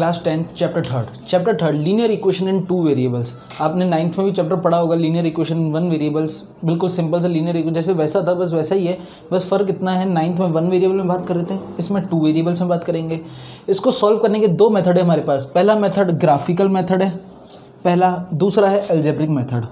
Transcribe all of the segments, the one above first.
Class 10 chapter third linear equation in 2 variables. आपने 9th में भी चैप्टर पढ़ा होगा लीनियर इक्वेशन इन 1 वेरिएबल्स। बिल्कुल सिंपल सा लीनियर इक्वेशन जैसे वैसा था बस वैसा ही है, बस फ़र्क इतना है 9th में 1 वेरिएबल में बात कर रहे थे, इसमें 2 वेरिएबल्स में बात करेंगे। इसको सॉल्व करने के 2 मेथड है हमारे पास। पहला मेथड ग्राफिकल मेथड है पहला, दूसरा है अलजेब्रिक मेथड।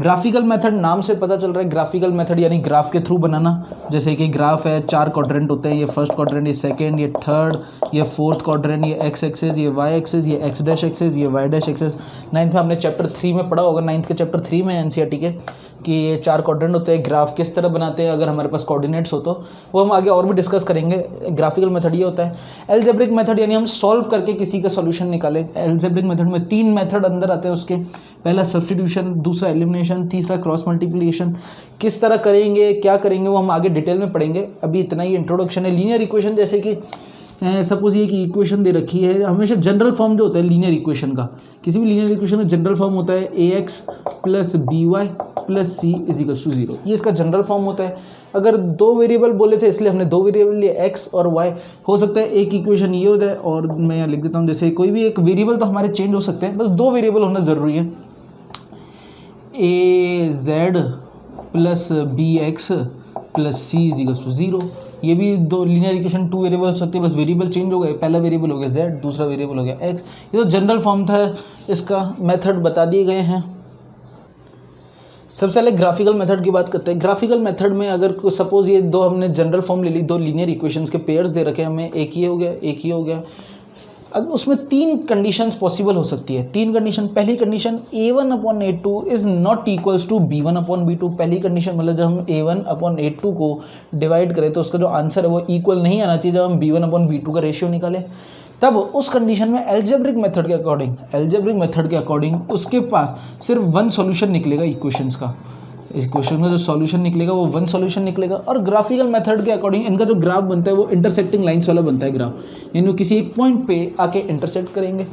ग्राफिकल मेथड नाम से पता चल रहा है, ग्राफिकल मेथड यानी ग्राफ के थ्रू बनाना। जैसे कि ग्राफ है, 4 क्वाड्रेंट होते हैं, ये फर्स्ट क्वाड्रेंट, ये सेकंड, ये थर्ड, ये फोर्थ क्वाड्रेंट, ये एक्स एक्सेस, ये वाई एक्सेस, ये एक्स डैश एक्सेस, ये वाई डैश एक्सेस। 9th में आपने चैप्टर 3 में पढ़ा होगा, 9th के चैप्टर 3 में एनसीईआरटी के, कि ये 4 क्वाड्रेंट होते हैं। ग्राफ किस तरह बनाते हैं अगर हमारे पास कोऑर्डिनेट्स हो तो वो हम आगे और भी डिस्कस करेंगे। ग्राफिकल मेथड ये होता है। एल्जेब्रिक मेथड यानी हम सॉल्व करके किसी का सॉल्यूशन निकालें। एल्जेब्रिक मेथड में 3 मेथड अंदर आते हैं उसके, पहला सब्स्टिट्यूशन, दूसरा एलिमिनेशन, तीसरा क्रॉस मल्टीप्लिकेशन। किस तरह करेंगे, क्या करेंगे, वो हम आगे डिटेल में पढ़ेंगे। अभी इतना ही इंट्रोडक्शन है। लीनियर इक्वेशन जैसे कि सपोज ये कि इक्वेशन दे रखी है, हमेशा जनरल फॉर्म जो होता है लीनियर इक्वेशन का, किसी भी लीनियर इक्वेशन का जनरल फॉर्म होता है ax plus by plus c is equals to 0। ये इसका जनरल फॉर्म होता है। अगर 2 वेरिएबल बोले थे इसलिए हमने 2 वेरिएबल लिए x और y। हो सकता है एक इक्वेशन ये हो जाए और मैं यहाँ लिख देता हूँ, जैसे कोई भी एक वेरिएबल तो हमारे चेंज हो सकते हैं, बस 2 वेरिएबल होना ज़रूरी है। az plus bx plus c is equals to 0। ये भी 2 लीनियर इक्वेशन 2 वेरिएबल हो सकते हैं, बस वेरिएबल चेंज हो गए। पहला वेरिएबल हो गया z, दूसरा वेरिएबल हो गया x। ये तो जनरल फॉर्म था, इसका मेथड बता दिए गए हैं। सबसे पहले ग्राफिकल मेथड की बात करते हैं। ग्राफिकल मेथड में अगर सपोज ये 2 हमने जनरल फॉर्म ले ली, 2 लीनियर इक्वेशंस के पेयर्स दे रखे हमें, एक ये हो गया, एक ये हो गया। अब उसमें 3 कंडीशंस पॉसिबल हो सकती है। 3 कंडीशन। पहली condition a1/a2 is not equals to b1/b2। पहली कंडीशन मतलब जब हम a1/a2 को डिवाइड करें तो उसका जो आंसर है वो इक्वल नहीं आना चाहिए जब हम b1/b2 का रेशियो निकालें। तब उस कंडीशन में एल्जेब्रिक मेथड के अकॉर्डिंग उसके पास सिर्फ 1 सॉल्यूशन निकलेगा इक्वेशंस का। इक्वेशन का जो सॉल्यूशन निकलेगा वो 1 सॉल्यूशन निकलेगा। और ग्राफिकल मेथड के अकॉर्डिंग इनका जो ग्राफ बनता है वो इंटरसेक्टिंग लाइंस वाला बनता है ग्राफ, यानी वो किसी एक पॉइंट पे आके इंटरसेक्ट करेंगे।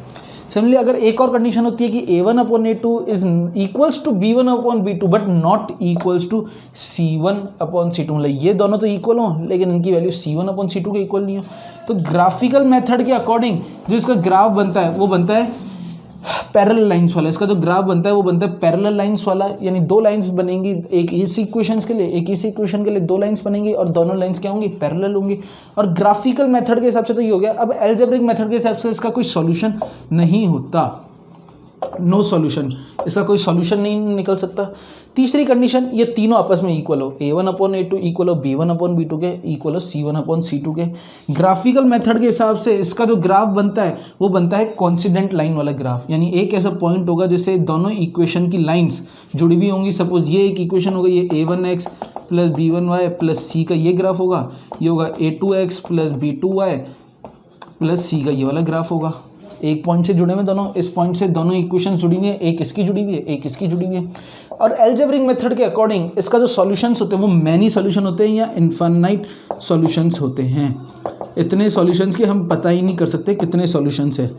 सिमिलरली अगर एक और कंडीशन होती है कि a1/a2 is equals to b1/b2 but not equals to c1/c2, मतलब ये दोनों तो इक्वल हो लेकिन इनकी वैल्यू c1/c2 के इक्वल नहीं हो, तो ग्राफिकल मेथड के अकॉर्डिंग जो इसका ग्राफ बनता है वो बनता है पैरेलल लाइंस वाला। इसका जो ग्राफ बनता है वो बनता है पैरेलल लाइंस वाला, यानी 2 लाइंस बनेंगी, एक इस इक्वेशंस के लिए, एक इस इक्वेशन के लिए 2 लाइंस बनेंगी और दोनों लाइंस क्या होंगी, पैरेलल होंगी। और ग्राफिकल मेथड के हिसाब से तो ये हो गया। अब एल्जेब्रिक मेथड के हिसाब से इसका कोई सॉल्यूशन नहीं होता, नो सॉल्यूशन, इसका कोई सॉल्यूशन नहीं निकल सकता। तीसरी कंडीशन, ये तीनों आपस में इक्वल हो, a1/a2 इक्वल हो b1/b2 के, इक्वल हो c1/c2 के। ग्राफिकल मेथड के हिसाब से इसका जो ग्राफ बनता है वो बनता है कॉन्सिडेंट लाइन वाला ग्राफ, यानी एक ऐसा पॉइंट होगा जिससे दोनों इक्वेशन की लाइंस जुड़ी हुई होंगी। सपोज ये एक इक्वेशन होगा, ये a1x plus b1y plus c का ये ग्राफ होगा, ये होगा a2x plus b2y plus c का ये वाला ग्राफ होगा। एक पॉइंट से जुड़े हुए दोनों, इस पॉइंट से दोनों इक्वेशंस जुड़ी हुई है, एक इसकी जुड़ी हुई है, एक इसकी जुड़ी हुई है। और एल्जेब्रिक मेथड के अकॉर्डिंग इसका जो सॉल्यूशंस होते हैं वो मैनी सॉल्यूशन होते हैं या इनफाइनाइट सॉल्यूशंस होते हैं। इतने सॉल्यूशंस के हम पता ही नहीं कर सकते कितने सॉल्यूशंस है।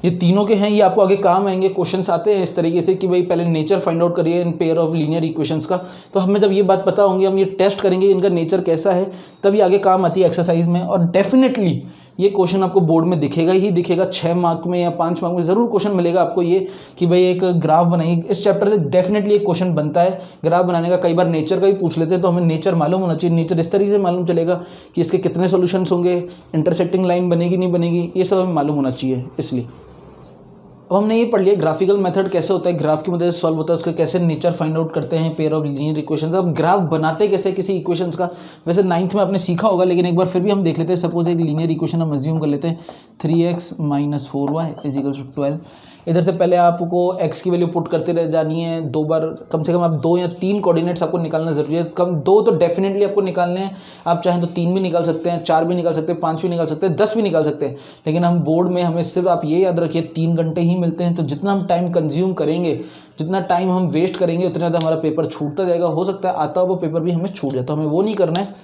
ये तीनों के हैं, ये आपको आगे काम आएंगे। क्वेश्चंस आते हैं इस तरीके से कि भाई पहले नेचर फाइंड आउट करिए in pair of linear equations का, तो हमें जब ये बात पता होंगी, हम ये टेस्ट करेंगे इनका नेचर कैसा है, तब ये आगे काम आती है एक्सरसाइज में। और डेफिनेटली ये क्वेश्चन आपको बोर्ड में दिखेगा ही दिखेगा, 6 मार्क में या 5 मार्क में ज़रूर क्वेश्चन मिलेगा आपको ये कि भाई एक ग्राफ बनाइए। इस चैप्टर से डेफिनेटली एक क्वेश्चन बनता है ग्राफ बनाने का। कई बार नेचर का भी पूछ लेते हैं तो हमें नेचर मालूम होना चाहिए। नेचर इस तरीके से मालूम चलेगा कि इसके कितने सॉल्यूशंस होंगे, इंटरसेक्टिंग लाइन बनेगी नहीं बनेगी, ये सब हमें मालूम होना चाहिए। इसलिए अब हमने ये पढ़ लिया ग्राफिकल मेथड कैसे होता है, ग्राफ की मदद से सॉल्व होता है, उसका कैसे नेचर फाइंड आउट करते हैं पेयर ऑफ लीनियर इक्वेशंस। अब ग्राफ बनाते कैसे किसी इक्वेशंस का, वैसे 9th में आपने सीखा होगा लेकिन एक बार फिर भी हम देख लेते हैं। सपोज एक लीनियर इक्वेशन हम अज्यूम कर लेते हैं 3x - 4y is equal to 12। इधर से पहले आपको x की वैल्यू पुट करते रह जानी है, 2 बार कम से कम आप 2 या 3 कोऑर्डिनेट्स आपको निकालना जरूरी है। कम 2 तो डेफिनेटली आपको निकालने हैं, आप चाहें तो 3 भी निकाल सकते हैं, 4 भी निकाल सकते हैं, 5 भी निकाल सकते हैं, 10 भी निकाल सकते हैं। लेकिन हम बोर्ड में हमें सिर्फ आप ये याद रखिए 3 घंटे ही मिलते हैं, तो जितना हम टाइम कंज्यूम करेंगे, जितना टाइम हम वेस्ट करेंगे उतना ज़्यादा हमारा पेपर छूटता जाएगा। हो सकता है आता हुआ पेपर भी हमें छूट जाए, तो हमें वो नहीं करना है।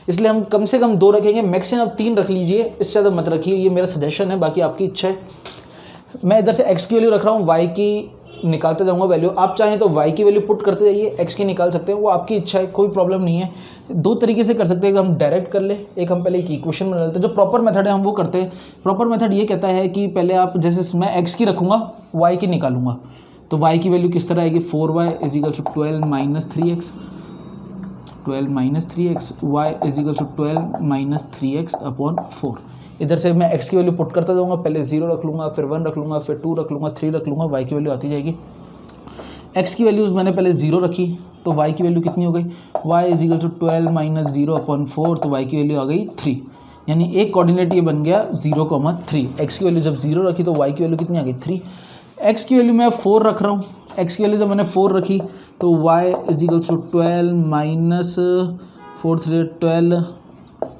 इसलिए हम कम से कम 2 रखेंगे, मैक्सिमम आप 3 रख लीजिए, इससे ज़्यादा मत रखिए। ये मेरा सजेशन है, बाकी आपकी इच्छा है। मैं इधर से x की वैल्यू रख रहा हूँ, y की निकालते जाऊंगा वैल्यू। आप चाहें तो y की वैल्यू पुट करते जाइए, x की निकाल सकते हैं, वो आपकी इच्छा है, कोई प्रॉब्लम नहीं है। दो तरीके से कर सकते हैं, हम डायरेक्ट कर ले, एक हम पहले एक इक्वेशन बना लेते हैं। जो प्रॉपर मेथड है हम वो करते हैं। प्रॉपर मेथड ये कहता है कि पहले आप जैसे मैं x की रखूँगा, y की निकालूंगा, तो y की वैल्यू किस तरह आएगी, 4y is equal to 12 minus 3x, 12 minus 3x, y is equal to 12 minus 3x upon 4। इधर से मैं x की वैल्यू पुट करता जाऊंगा, पहले 0 रख लूँगा, फिर 1 रख लूँगा, फिर 2 रख लूँगा, 3 रख लूँगा, y की वैल्यू आती जाएगी। x की वैल्यूज़ मैंने पहले 0 रखी, तो y की वैल्यू कितनी हो गई, y is equal to 12 minus 0 upon 4, तो y की वैल्यू आ गई 3। यानी एक कोऑर्डिनेट ये बन गया 0,3। x की वैल्यू जब 0 रखी तो y की वैल्यू कितनी आ गई 3। x की वैल्यू मैं 4 रख रहा हूँ, x की वैल्यू जब मैंने 4 रखी तो y is equal to 12 minus 4 3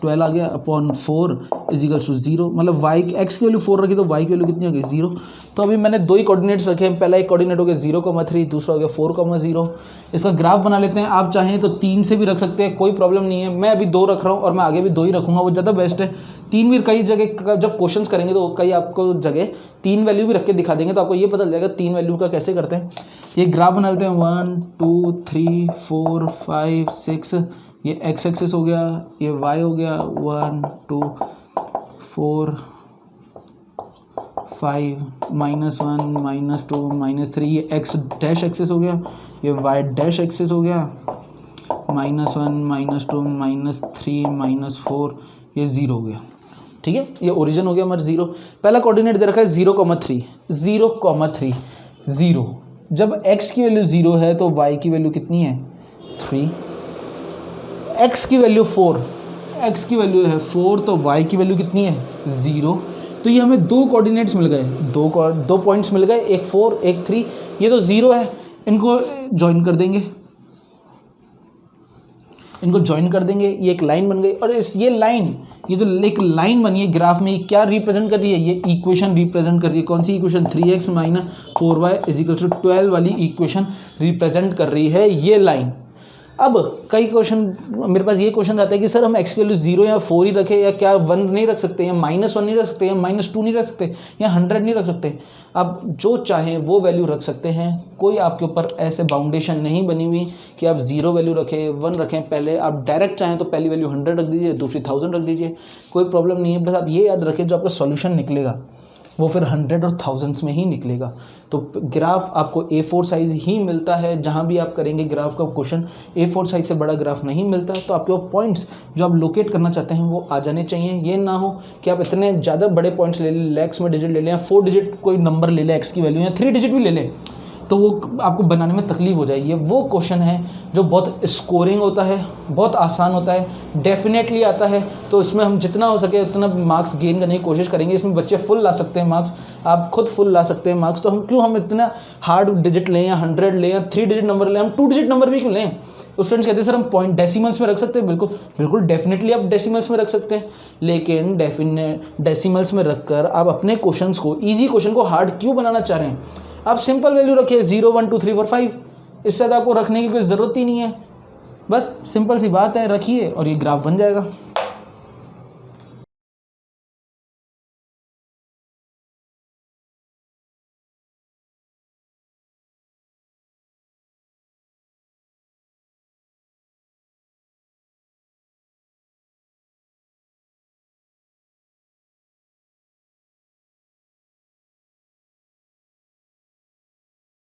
12 आ गया अपॉन 4 इज इक्वल टू 0। मतलब y x की वैल्यू 4 रखी तो y की वैल्यू कितनी आ गई 0। तो अभी मैंने दो ही कोऑर्डिनेट्स रखे हैं, पहला एक कोऑर्डिनेट हो गया 0,3, दूसरा हो गया 4,0। इसका ग्राफ बना लेते हैं। आप चाहें तो 3 से भी रख सकते हैं, कोई प्रॉब्लम नहीं है। मैं अभी 2 रख रहा हूँ और मैं आगे भी 2 ही रखूँगा, वो ज़्यादा बेस्ट है। 3 भी कई जगह जब क्वेश्चन करेंगे तो कई आपको जगह 3 वैल्यू भी रख के दिखा देंगे, तो आपको ये पता चल जाएगा 3 वैल्यू का कैसे करते हैं। ये ग्राफ बना लेते हैं, 1 2 3 4 5 6, ये x एक्सेस हो गया, ये y हो गया, 1 2 4 5 -1 -2 -3, ये x डैश एक्सेस हो गया, ये y डैश एक्सेस हो गया, -1 -2 -3 -4, ये 0 हो गया। ठीक है, ये ओरिजिन हो गया हमारा 0। पहला कोऑर्डिनेट दे रखा है 0,3 0,3 0। जब x की वैल्यू 0 है तो y की वैल्यू कितनी है 3, x की वैल्यू 4, x की वैल्यू है 4, तो y की वैल्यू कितनी है 0। तो ये हमें दो कोऑर्डिनेट्स मिल गए, दो पॉइंट्स मिल गए, एक 4 एक 3। ये तो 0 है, इनको ज्वाइन कर देंगे, इनको ज्वाइन कर देंगे, ये एक लाइन बन गई। और ये लाइन, ये तो एक लाइन बनी है ग्राफ में, ये क्या रिप्रेजेंट कर रही है, ये इक्वेशन रिप्रेजेंट कर रही है। कौन सी equation, 3x minus 4y is equal to 12 वाली इक्वेशन रिप्रेजेंट कर रही है ये लाइन। अब कई क्वेश्चन मेरे पास ये क्वेश्चन आता है कि सर हम x की वैल्यू 0 या 4 ही रखें, या क्या 1 नहीं रख सकते, या -1 नहीं रख सकते, या -2 नहीं रख सकते, या 100 नहीं रख सकते। आप जो चाहें वो वैल्यू रख सकते हैं, कोई आपके ऊपर ऐसे बाउंडेशन नहीं बनी हुई कि आप 0 वैल्यू रखें 1 रखें। पहले आप डायरेक्ट चाहें तो पहली वैल्यू 100 रख दीजिए, दूसरी 1000 रख दीजिए, कोई प्रॉब्लम नहीं है। बस आप ये याद रखें जो आपका सॉल्यूशन निकलेगा वो फिर 100 और 1000s में ही निकलेगा। तो ग्राफ आपको A4 साइज़ ही मिलता है, जहाँ भी आप करेंगे ग्राफ का क्वेश्चन A4 साइज़ से बड़ा ग्राफ नहीं मिलता। तो आपके वो पॉइंट्स जो आप लोकेट करना चाहते हैं वो आ जाने चाहिए। ये ना हो कि आप इतने ज़्यादा बड़े पॉइंट्स ले लें, लैक्स में डिजिट ले लें, या 4 डिजिट कोई नंबर ले लें x की वैल्यू, या 3 डिजिट भी ले लें, तो वो आपको बनाने में तकलीफ हो जाएगी। वो क्वेश्चन है जो बहुत स्कोरिंग होता है, बहुत आसान होता है, डेफिनेटली आता है। तो इसमें हम जितना हो सके उतना मार्क्स गेन करने की कोशिश करेंगे। इसमें बच्चे फुल ला सकते हैं मार्क्स, आप खुद फुल ला सकते हैं मार्क्स। तो हम इतना हार्ड डिजिट लें, या 100 लें, या 3 डिजिट नंबर लें, हम 2 डिजिट नंबर भी क्यों लें। स्टूडेंट्स कहते हैं सर हम पॉइंट डेसिमल्स में रख सकते हैं। बिल्कुल डेफिनेटली आप डेसिमल्स में रख सकते हैं, लेकिन डेसिमल्स में रखकर आप अपने क्वेश्चंस को, ईजी क्वेश्चन को हार्ड क्यों बनाना चाह रहे हैं। आप सिंपल वैल्यू रखिए 0 1 2 3 4 5, इससे ज़्यादा आपको रखने की कोई ज़रूरत ही नहीं है। बस सिंपल सी बात है, रखिए और ये ग्राफ बन जाएगा।